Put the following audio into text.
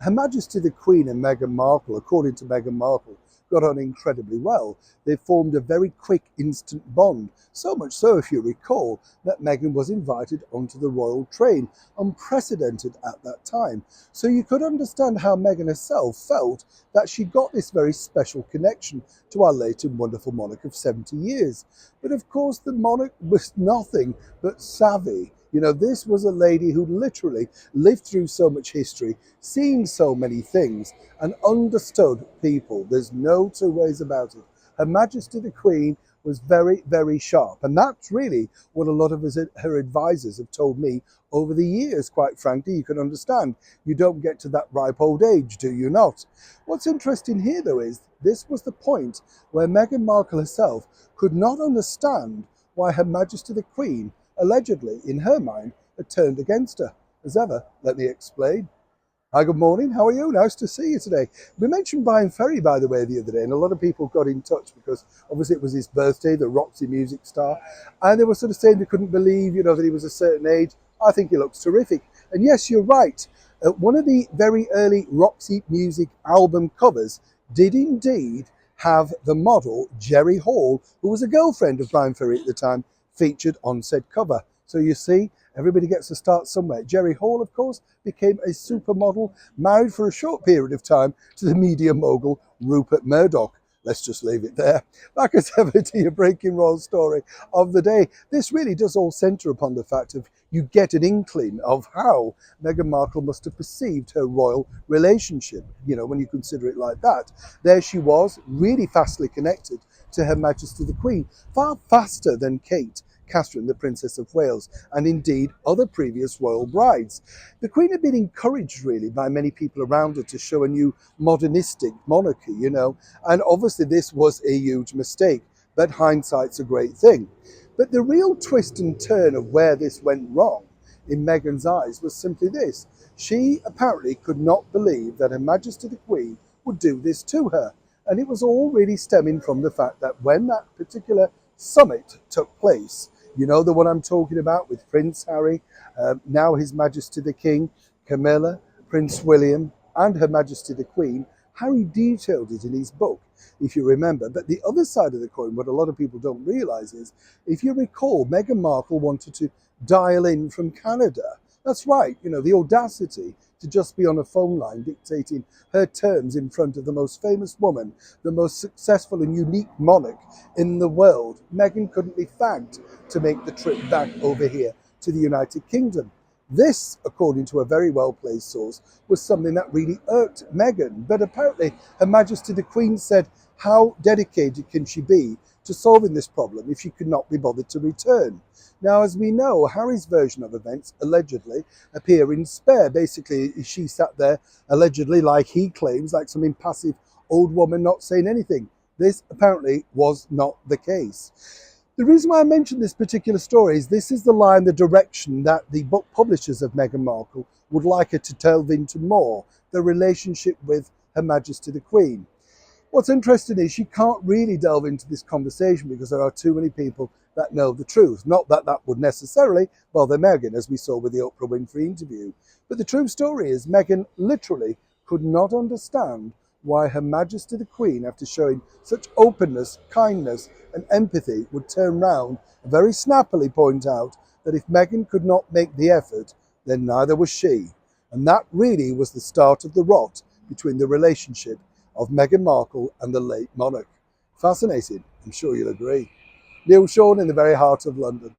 Her Majesty the Queen and Meghan Markle, according to Meghan Markle, got on incredibly well. They formed a very quick, instant bond. So much so, if you recall, that Meghan was invited onto the royal train, unprecedented at that time. So you could understand how Meghan herself felt that she got this very special connection to our late and wonderful monarch of 70 years. But of course, the monarch was nothing but savvy. You know, this was a lady who literally lived through so much history, seen so many things, and understood people. There's no two ways about it. Her Majesty the Queen was very, very sharp. And that's really what a lot of her advisors have told me over the years, quite frankly. You can understand. You don't get to that ripe old age, do you not? What's interesting here, though, is this was the point where Meghan Markle herself could not understand why Her Majesty the Queen, allegedly, in her mind, had turned against her. As ever, let me explain. Hi, good morning. How are you? Nice to see you today. We mentioned Brian Ferry, by the way, the other day, and a lot of people got in touch because obviously it was his birthday, the Roxy music star, and they were sort of saying they couldn't believe, that he was a certain age. I think he looks terrific. And yes, you're right. One of the very early Roxy music album covers did indeed have the model, Jerry Hall, who was a girlfriend of Brian Ferry at the time, featured on said cover. So you see, everybody gets to start somewhere. Jerry Hall, of course, became a supermodel, married for a short period of time to the media mogul Rupert Murdoch. Let's just leave it there. Back as ever to your breaking royal story of the day. This really does all centre upon the fact of you get an inkling of how Meghan Markle must have perceived her royal relationship, when you consider it like that. There she was, really fastly connected to Her Majesty the Queen, far faster than Kate, Catherine, the Princess of Wales, and indeed other previous royal brides. The Queen had been encouraged really by many people around her to show a new modernistic monarchy, and obviously this was a huge mistake, but hindsight's a great thing. But the real twist and turn of where this went wrong in Meghan's eyes was simply this. She apparently could not believe that Her Majesty the Queen would do this to her. And it was all really stemming from the fact that when that particular summit took place, the one I'm talking about with Prince Harry, now His Majesty the King, Camilla, Prince William, and Her Majesty the Queen, Harry detailed it in his book, if you remember. But the other side of the coin, what a lot of people don't realise is, if you recall, Meghan Markle wanted to dial in from Canada. That's right, the audacity to just be on a phone line dictating her terms in front of the most famous woman, the most successful and unique monarch in the world. Meghan couldn't be fagged to make the trip back over here to the United Kingdom. This, according to a very well-placed source, was something that really irked Meghan. But apparently Her Majesty the Queen said, how dedicated can she be to solving this problem if she could not be bothered to return? Now, as we know, Harry's version of events allegedly appear in Spare. Basically, she sat there, allegedly, like he claims, like some impassive old woman not saying anything. This apparently was not the case. The reason why I mention this particular story is this is the line, the direction that the book publishers of Meghan Markle would like her to delve into more, the relationship with Her Majesty the Queen. What's interesting is she can't really delve into this conversation because there are too many people that know the truth. Not that that would necessarily bother Meghan, as we saw with the Oprah Winfrey interview. But the true story is Meghan literally could not understand why Her Majesty the Queen, after showing such openness, kindness and empathy, would turn round and very snappily point out that if Meghan could not make the effort, then neither was she. And that really was the start of the rot between the relationship of Meghan Markle and the late monarch. Fascinating, I'm sure you'll agree. Neil Sean in the very heart of London.